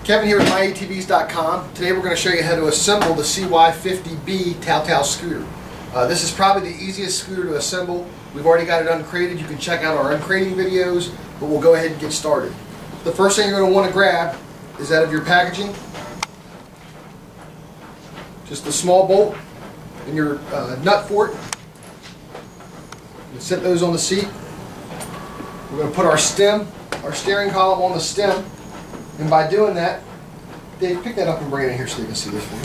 Kevin here with MyATVs.com. Today we're going to show you how to assemble the Cy B Tao Tao scooter. This is probably the easiest scooter to assemble. We've already got it uncrated. You can check out our uncrating videos, but we'll go ahead and get started. The first thing you're going to want to grab is out of your packaging just the small bolt and your nut for it. You set those on the seat. We're going to put our steering column on the stem. And by doing that, Dave, pick that up and bring it in here so you can see this one.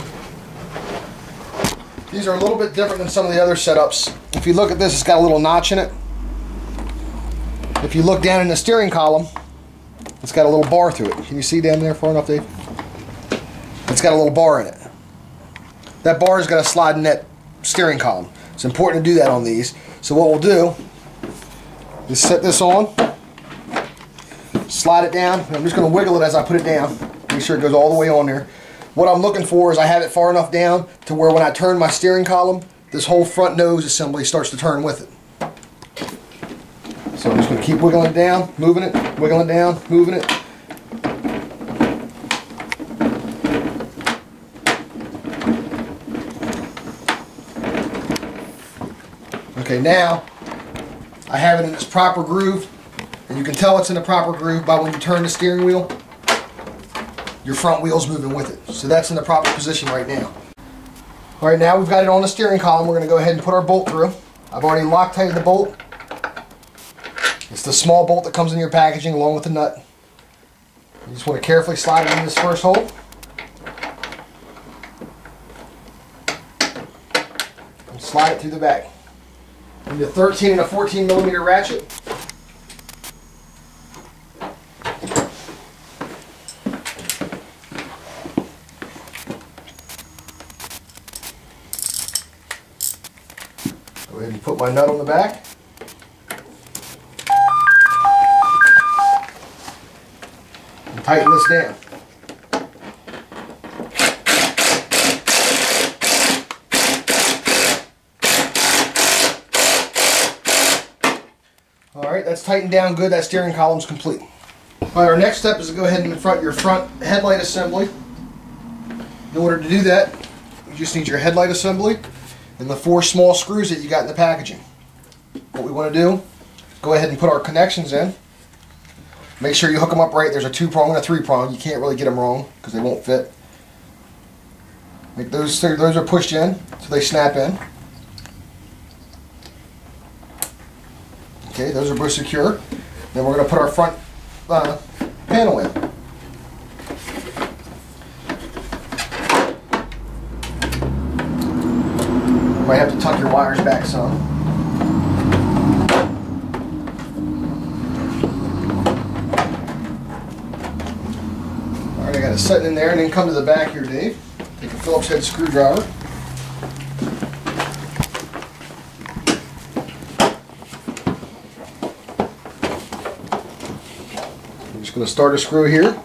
These are a little bit different than some of the other setups. If you look at this, it's got a little notch in it. If you look down in the steering column, it's got a little bar through it. Can you see down there far enough, Dave? It's got a little bar in it. That bar is going to slide in that steering column. It's important to do that on these. So what we'll do is set this on. Slide it down. I'm just going to wiggle it as I put it down. Make sure it goes all the way on there. What I'm looking for is I have it far enough down to where when I turn my steering column, this whole front nose assembly starts to turn with it. So I'm just going to keep wiggling it down, moving it, wiggling it down, moving it. Okay, now I have it in its proper groove. And you can tell it's in the proper groove by when you turn the steering wheel, your front wheel's moving with it. So that's in the proper position right now. Alright, now we've got it on the steering column. We're going to go ahead and put our bolt through. I've already Loctited the bolt. It's the small bolt that comes in your packaging along with the nut. You just want to carefully slide it in this first hole. And slide it through the back. Into 13 and a 14 millimeter ratchet. Go ahead and put my nut on the back. And tighten this down. Alright, that's tightened down good. That steering column's complete. Alright, our next step is to go ahead and front your front headlight assembly. In order to do that, you just need your headlight assembly and the 4 small screws that you got in the packaging. What we want to do, go ahead and put our connections in. Make sure you hook them up right. There's a 2-prong and a 3-prong. You can't really get them wrong because they won't fit. Make those are pushed in so they snap in. Okay, those are both secure. Then we're going to put our front panel in. You might have to tuck your wires back some. Alright, I got it set in there, and then come to the back here, Dave. Take a Phillips head screwdriver. I'm just going to start a screw here.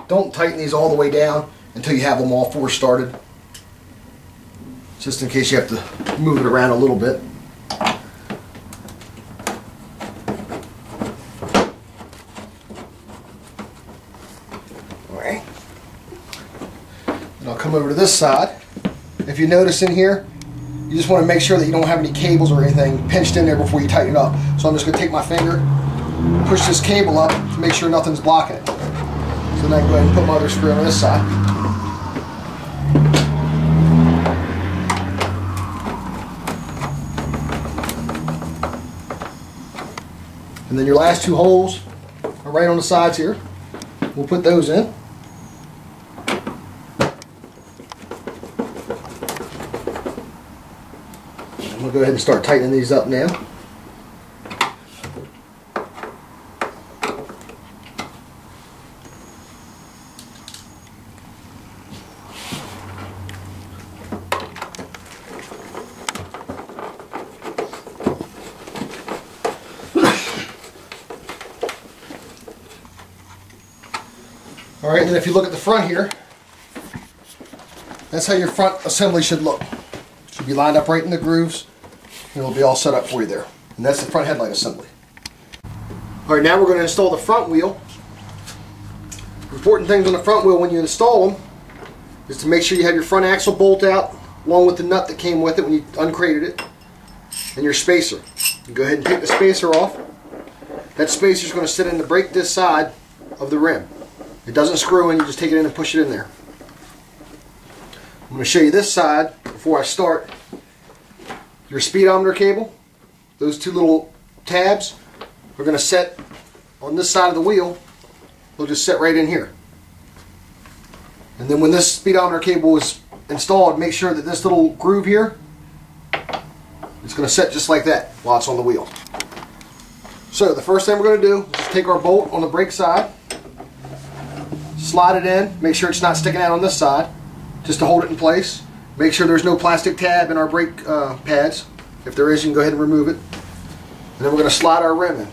Don't tighten these all the way down until you have them all 4 started. Just in case you have to move it around a little bit. Alright. And I'll come over to this side. If you notice in here, you just want to make sure that you don't have any cables or anything pinched in there before you tighten it up. So I'm just going to take my finger, push this cable up to make sure nothing's blocking it. So then I can go ahead and put my other screw on this side. And then your last 2 holes are right on the sides here. We'll put those in. And we'll go ahead and start tightening these up now. Alright, and then if you look at the front here, that's how your front assembly should look. It should be lined up right in the grooves, and it'll be all set up for you there. And that's the front headlight assembly. Alright, now we're going to install the front wheel. Important things on the front wheel when you install them is to make sure you have your front axle bolt out along with the nut that came with it when you uncrated it, and your spacer. You go ahead and take the spacer off. That spacer is going to sit in the brake disc side of the rim. It doesn't screw in, you just take it in and push it in there. I'm going to show you this side before I start. Your speedometer cable, those two little tabs are going to set on this side of the wheel. They'll just sit right in here. And then when this speedometer cable is installed, make sure that this little groove here is going to set just like that while it's on the wheel. So the first thing we're going to do is just take our bolt on the brake side, slide it in, make sure it's not sticking out on this side, just to hold it in place. Make sure there's no plastic tab in our brake pads. If there is, you can go ahead and remove it. And then we're going to slide our rim in.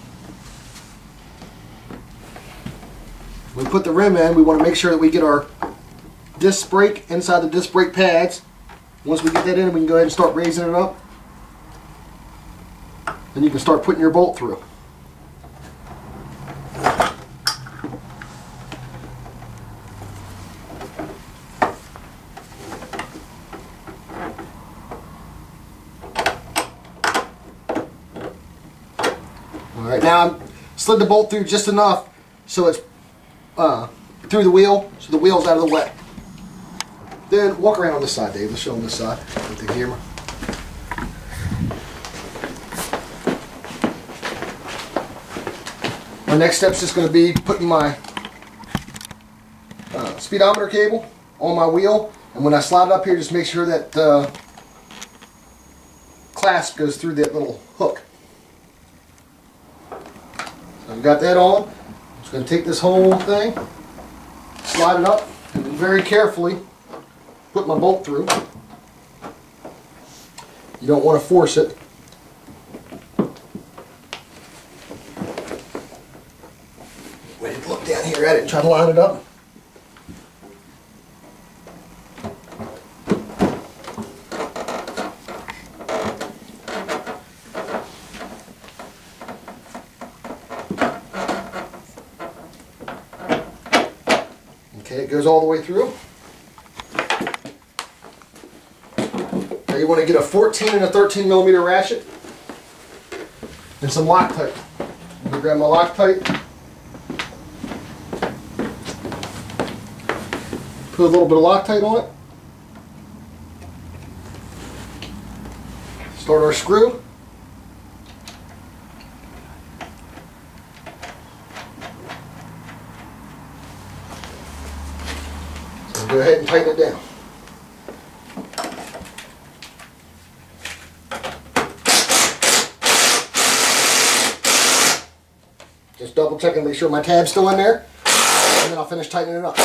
When we put the rim in, we want to make sure that we get our disc brake inside the disc brake pads. Once we get that in, we can go ahead and start raising it up. Then you can start putting your bolt through. Alright, now I slid the bolt through just enough so it's through the wheel, so the wheel's out of the way. Then walk around on this side, Dave. Let's show them this side with the camera. My next step is just going to be putting my speedometer cable on my wheel, and when I slide it up here, just make sure that the clasp goes through that little hook. So I've got that on. I'm just going to take this whole thing, slide it up, and very carefully put my bolt through. You don't want to force it. Wait, look down here at it and try to line it up. Okay, it goes all the way through. Now you want to get a 14 and a 13 millimeter ratchet and some Loctite. I'm going to grab my Loctite, put a little bit of Loctite on it, start our screw. So go ahead and tighten it down. Just double check and make sure my tab's still in there, and then I'll finish tightening it up.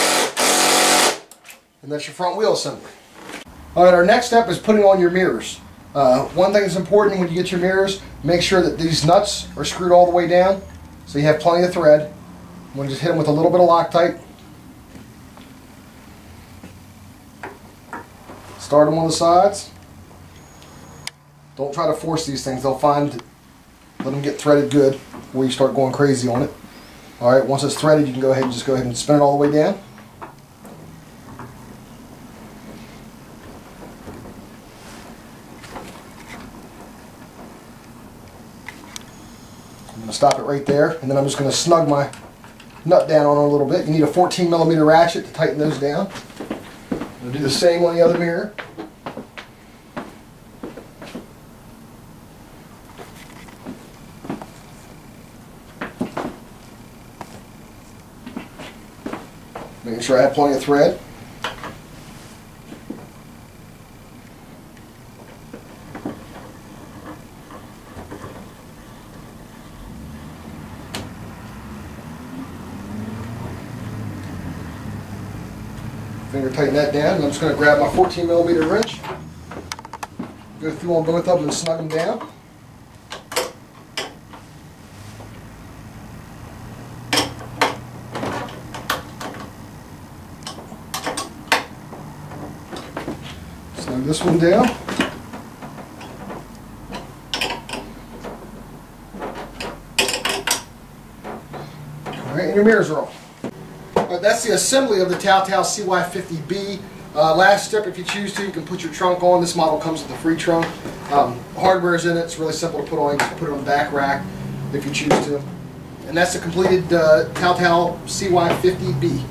And that's your front wheel assembly. Alright, our next step is putting on your mirrors. One thing that's important when you get your mirrors, make sure that these nuts are screwed all the way down so you have plenty of thread. I'm going to just hit them with a little bit of Loctite. Start them on the sides. Don't try to force these things. Let them get threaded good before you start going crazy on it. Alright, once it's threaded, you can go ahead and spin it all the way down. I'm going to stop it right there, and then I'm just going to snug my nut down on it a little bit. You need a 14 millimeter ratchet to tighten those down. I'm going to do the same on the other mirror. Making sure I have plenty of thread. Finger tighten that down, and I'm just going to grab my 14 millimeter wrench, go through on both of them and snug them down. Snug this one down. Alright, and your mirrors are off. Alright, that's the assembly of the Tao Tao Cy B. Last step, if you choose to, you can put your trunk on. This model comes with a free trunk. Hardware is in it. It's really simple to put on. You can put it on the back rack if you choose to. And that's the completed Tao Tao Cy B.